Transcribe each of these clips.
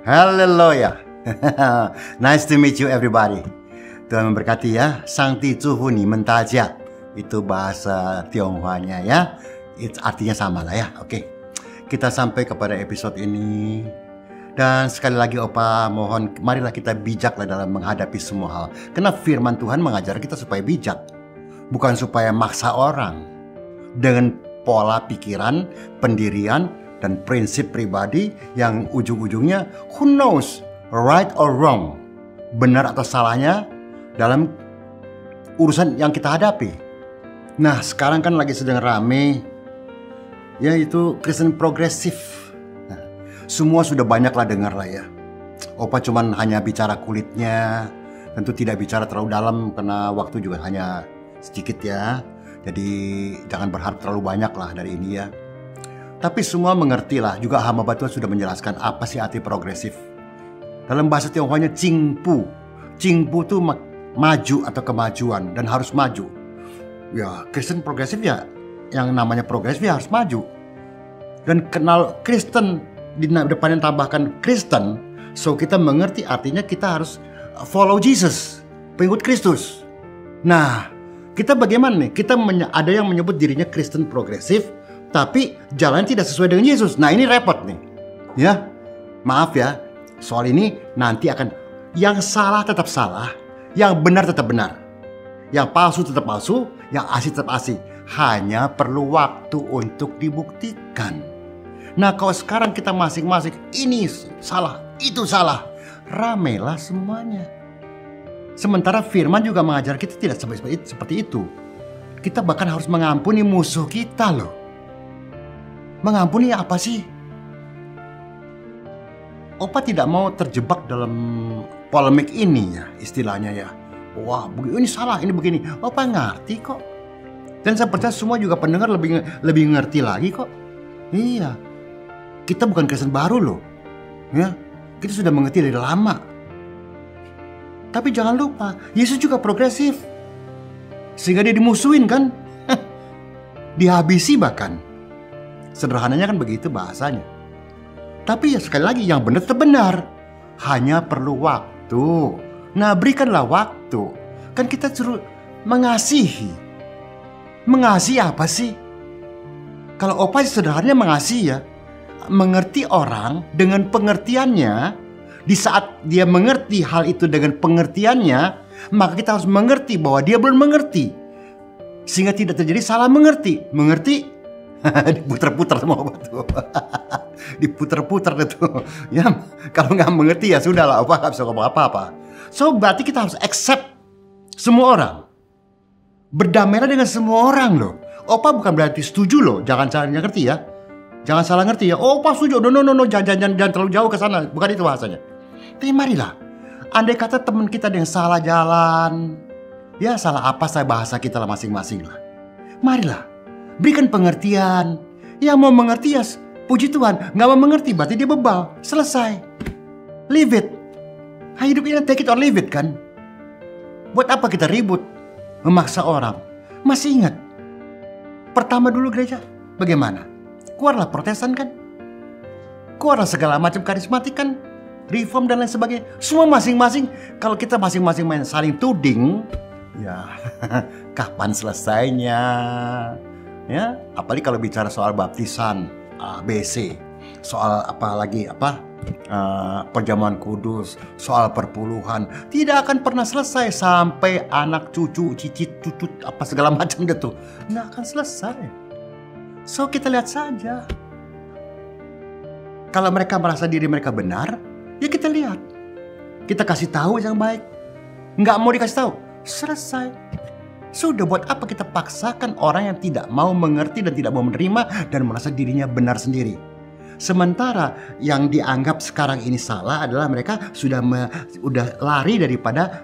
Haleluya. Nice to meet you everybody. Tuhan memberkati ya. Sangti Tuhuni Mentaja. Itu bahasa Tionghoanya ya. Artinya sama lah ya. Oke. Kita sampai kepada episode ini. Dan sekali lagi Opa mohon marilah kita bijaklah dalam menghadapi semua hal. Karena firman Tuhan mengajar kita supaya bijak. Bukan supaya maksa orang. Dengan pola pikiran, pendirian, dan prinsip pribadi yang ujung-ujungnya who knows right or wrong, benar atau salahnya dalam urusan yang kita hadapi. Nah sekarang kan lagi sedang rame yaitu Kristen progresif. Nah, semua sudah banyak lah dengar lah ya. Opa cuman hanya bicara kulitnya, tentu tidak bicara terlalu dalam karena waktu juga hanya sedikit ya. Jadi jangan berharap terlalu banyak lah dari ini ya. Tapi semua mengerti lah, juga hamba Tuhan sudah menjelaskan apa sih arti progresif. Dalam bahasa Tionghoanya Cingpu. Cingpu itu maju atau kemajuan dan harus maju. Ya Kristen progresif ya, yang namanya progresif ya harus maju. Dan kenal Kristen, di depannya tambahkan Kristen, so kita mengerti artinya kita harus follow Jesus, pengikut Kristus. Nah, kita bagaimana nih? Kita ada yang menyebut dirinya Kristen progresif, tapi jalan tidak sesuai dengan Yesus. Nah ini repot nih. Ya, maaf ya. Soal ini nanti akan yang salah tetap salah, yang benar tetap benar. Yang palsu tetap palsu, yang asli tetap asli. Hanya perlu waktu untuk dibuktikan. Nah kalau sekarang kita masing-masing ini salah, itu salah, ramailah semuanya. Sementara firman juga mengajar kita tidak seperti itu. Kita bahkan harus mengampuni musuh kita loh. Mengampuni apa sih? Opa tidak mau terjebak dalam polemik ini ya istilahnya ya. Wah ini salah, ini begini. Opa ngerti kok. Dan saya percaya semua juga pendengar lebih ngerti lagi kok. Iya. Kita bukan Kristen baru loh. Ya, kita sudah mengerti dari lama. Tapi jangan lupa, Yesus juga progresif. Sehingga dia dimusuhin kan? Dihabisi bahkan. Sederhananya kan begitu bahasanya. Tapi ya sekali lagi yang benar tetap benar. Hanya perlu waktu. Nah berikanlah waktu. Kan kita suruh mengasihi. Mengasihi apa sih? Kalau Opa sederhananya mengasihi ya. Mengerti orang dengan pengertiannya. Di saat dia mengerti hal itu dengan pengertiannya. Maka kita harus mengerti bahwa dia belum mengerti. Sehingga tidak terjadi salah mengerti. Mengerti? Diputar-putar sama Opa tuh. Diputar-putar itu. Ya, kalau nggak mengerti ya sudah lah, Opa nggak bisa ngomong apa-apa. So berarti kita harus accept semua orang. Berdamailah dengan semua orang loh. Opa bukan berarti setuju loh, jangan salah ngerti ya. Jangan salah ngerti ya. Oh, Opa setuju. No, jangan terlalu jauh ke sana. Bukan itu bahasanya. Tapi marilah. Andai kata teman kita yang salah jalan, ya salah apa saya bahasa kita lah masing-masing lah. Marilah. Berikan pengertian. Yang mau mengerti ya puji Tuhan. Nggak mau mengerti berarti dia bebal. Selesai. Leave it. Hidup ini take it or leave it kan. Buat apa kita ribut? Memaksa orang. Masih ingat? Pertama dulu gereja. Bagaimana? Keluarlah Protestan kan. Keluarlah segala macam karismatik kan. Reform dan lain sebagainya. Semua masing-masing. Kalau kita masing-masing main saling tuding. Ya kapan selesainya? Ya, apalagi kalau bicara soal baptisan, ABC, soal perjamuan kudus, soal perpuluhan, tidak akan pernah selesai sampai anak cucu, cicit, cucut, apa segala macam itu, nggak akan selesai. So kita lihat saja. Kalau mereka merasa diri mereka benar, ya kita lihat, kita kasih tahu yang baik. Nggak mau dikasih tahu, selesai. Sudah buat apa kita paksakan orang yang tidak mau mengerti dan tidak mau menerima dan merasa dirinya benar sendiri. Sementara yang dianggap sekarang ini salah adalah mereka sudah lari daripada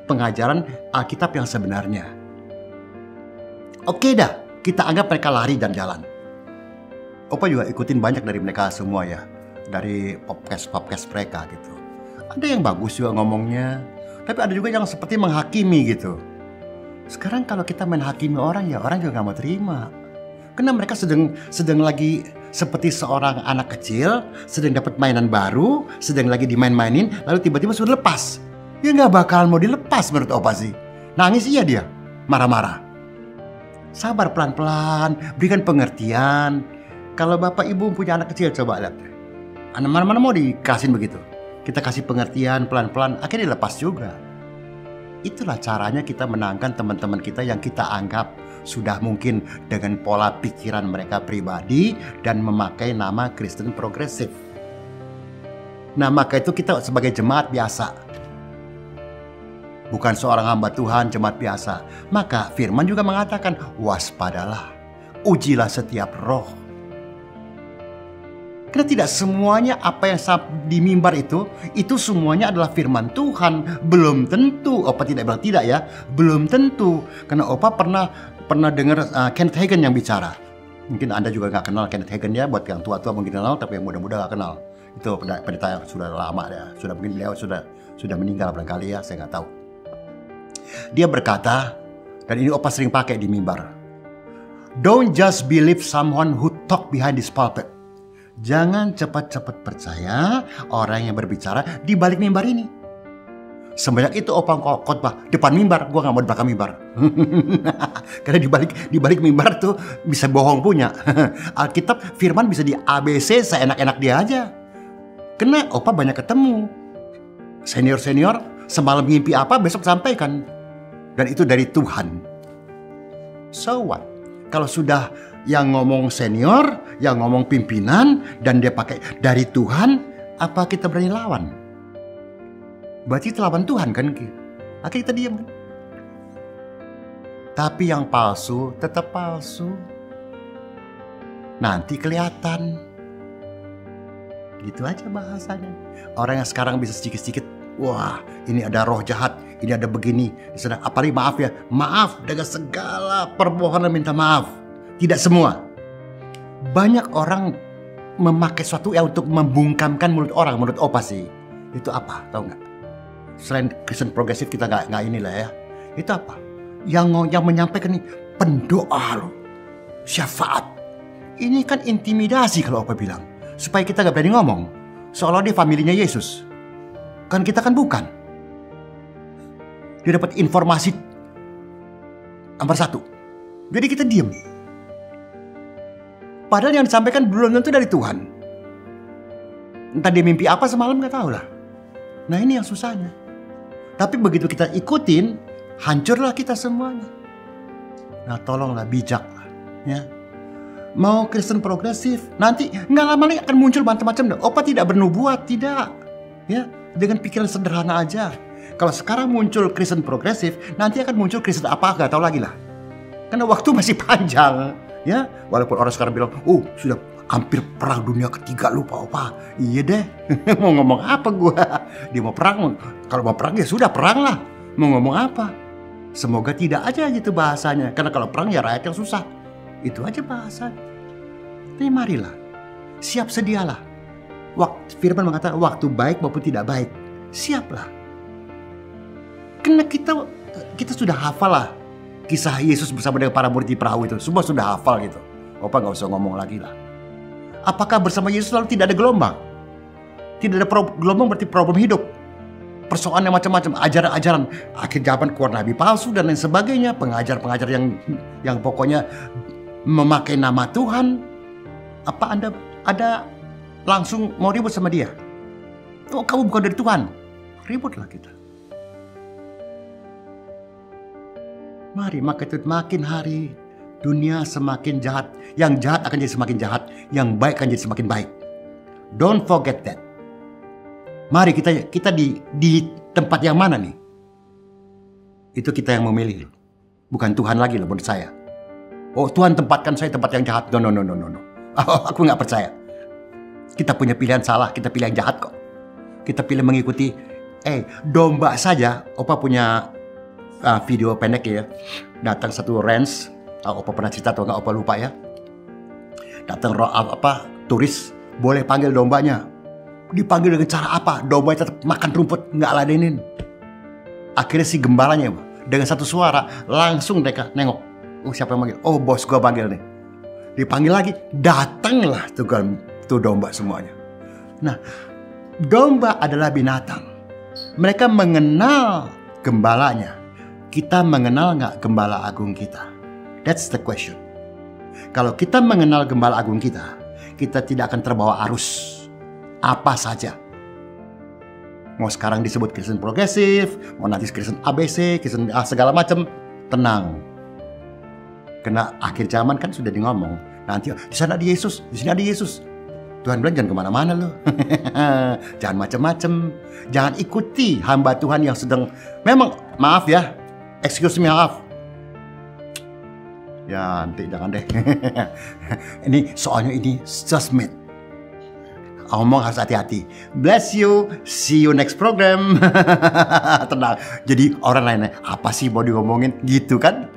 pengajaran Alkitab yang sebenarnya. Oke dah, kita anggap mereka lari dan jalan. Opa juga ikutin banyak dari mereka semua ya. Dari podcast mereka gitu. Ada yang bagus juga ngomongnya. Tapi ada juga yang seperti menghakimi gitu. Sekarang kalau kita main hakimi orang ya orang juga gak mau terima. Karena mereka sedang lagi seperti seorang anak kecil sedang dapat mainan baru, sedang lagi dimain-mainin, lalu tiba-tiba sudah lepas. Ya nggak bakalan mau dilepas menurut Opa sih. Nangis iya dia, marah-marah. Sabar pelan-pelan, berikan pengertian. Kalau Bapak Ibu punya anak kecil, coba lihat. Anak mana-mana mau dikasihin begitu. Kita kasih pengertian pelan-pelan, akhirnya dilepas juga. Itulah caranya kita menangkan teman-teman kita yang kita anggap sudah mungkin dengan pola pikiran mereka pribadi dan memakai nama Kristen progresif. Nah, maka itu kita sebagai jemaat biasa, bukan seorang hamba Tuhan, jemaat biasa. Maka firman juga mengatakan, waspadalah, ujilah setiap roh. Karena tidak semuanya apa yang di mimbar itu semuanya adalah firman Tuhan. Belum tentu. Opa tidak bilang tidak ya. Belum tentu. Karena Opa pernah dengar Kenneth Hagin yang bicara. Mungkin Anda juga nggak kenal Kenneth Hagin ya. Buat yang tua-tua mungkin kenal, tapi yang muda-muda nggak kenal. Itu pendeta yang sudah lama ya. Sudah mungkin beliau sudah meninggal barangkali ya. Saya nggak tahu. Dia berkata, dan ini Opa sering pakai di mimbar. Don't just believe someone who talk behind this pulpit. Jangan cepat-cepat percaya orang yang berbicara di balik mimbar ini. Sebanyak itu Opa khotbah depan mimbar, gua nggak mau di belakang mimbar. Karena di balik mimbar tuh bisa bohong punya. Alkitab firman bisa di ABC seenak-enak dia aja. Karena Opa banyak ketemu senior-senior, semalam mimpi apa besok sampaikan. Dan itu dari Tuhan. So what? Kalau sudah yang ngomong senior, yang ngomong pimpinan, dan dia pakai dari Tuhan, apa kita berani lawan? Berarti itu lawan Tuhan kan? Akhirnya kita diam kan? Tapi yang palsu tetap palsu. Nanti kelihatan. Gitu aja bahasanya. Orang yang sekarang bisa sedikit-sedikit, wah ini ada roh jahat, ini ada begini. Sedang apalagi maaf ya, maaf dengan segala permohonan minta maaf. Tidak semua. Banyak orang memakai suatu ya untuk membungkamkan mulut orang. Menurut Opa sih. Itu apa? Tahu nggak? Selain Kristen progresif kita nggak inilah ya. Itu apa? Yang menyampaikan ini pendoa loh. Syafaat. Ini kan intimidasi kalau Opa bilang. Supaya kita nggak berani ngomong. Seolah dia familinya Yesus. Kan kita kan bukan. Dia dapat informasi nomor satu. Jadi kita diam. Padahal yang disampaikan belum tentu dari Tuhan. Entah dia mimpi apa semalam gak tahu lah. Nah ini yang susahnya. Tapi begitu kita ikutin, hancurlah kita semuanya. Nah tolonglah bijak lah. Ya. Mau Kristen progresif, nanti nggak lama lagi akan muncul macam-macam. Opa tidak bernubuat, tidak. Ya, dengan pikiran sederhana aja. Kalau sekarang muncul Kristen progresif, nanti akan muncul Kristen apa gak tahu lagi lah. Karena waktu masih panjang. Ya, walaupun orang sekarang bilang, oh sudah hampir perang dunia ketiga lupa Opa. Iya deh, mau ngomong apa gua? Dia mau perang, kalau mau perang ya sudah perang lah. Mau ngomong apa? Semoga tidak aja gitu bahasanya. Karena kalau perang ya rakyat yang susah. Itu aja bahasanya. Tapi marilah, siap sedialah. Firman mengatakan waktu baik maupun tidak baik, siaplah. Karena kita sudah hafal lah. Kisah Yesus bersama dengan para murid di perahu itu. Semua sudah hafal gitu. Opa gak usah ngomong lagi lah. Apakah bersama Yesus lalu tidak ada gelombang? Tidak ada gelombang berarti problem hidup. Persoalan yang macam-macam. Ajaran-ajaran. Akhir zaman keluar nabi palsu dan lain sebagainya. Pengajar-pengajar yang pokoknya memakai nama Tuhan. Apa Anda ada langsung mau ribut sama dia? Oh kamu bukan dari Tuhan. Ributlah kita. Mari, maka itu makin hari dunia semakin jahat. Yang jahat akan jadi semakin jahat. Yang baik akan jadi semakin baik. Don't forget that. Mari kita di tempat yang mana nih? Itu kita yang memilih. Bukan Tuhan lagi loh menurut saya. Oh Tuhan tempatkan saya tempat yang jahat. No. Aku nggak percaya. Kita punya pilihan salah. Kita pilih yang jahat kok. Kita pilih mengikuti. Domba saja. Opa punya video pendek ya. Datang satu ranch. Opa pernah cerita atau nggak Opa lupa ya. Datang turis. Boleh panggil dombanya. Dipanggil dengan cara apa? Dombanya tetap makan rumput. Nggak ladenin. Akhirnya si gembalanya dengan satu suara langsung mereka nengok. Oh siapa yang manggil? Oh bos gua panggil nih. Dipanggil lagi, datanglah tuh domba semuanya. Nah, domba adalah binatang. Mereka mengenal gembalanya. Kita mengenal nggak gembala agung kita? That's the question. Kalau kita mengenal gembala agung kita tidak akan terbawa arus apa saja. Mau sekarang disebut Kristen progresif, mau nanti Kristen ABC, Kristen segala macam, tenang. Karena akhir zaman kan sudah ngomong, nanti di sana ada Yesus, di sini ada Yesus. Tuhan bilang jangan kemana-mana loh. Jangan macam-macam. Jangan ikuti hamba Tuhan yang sedang, memang maaf ya, excuse me, maaf. Ya nanti jangan deh. Ini soalnya ini judgment. Ngomong harus hati-hati. Bless you. See you next program. Tenang. Jadi orang lainnya, apa sih mau diomongin gitu kan?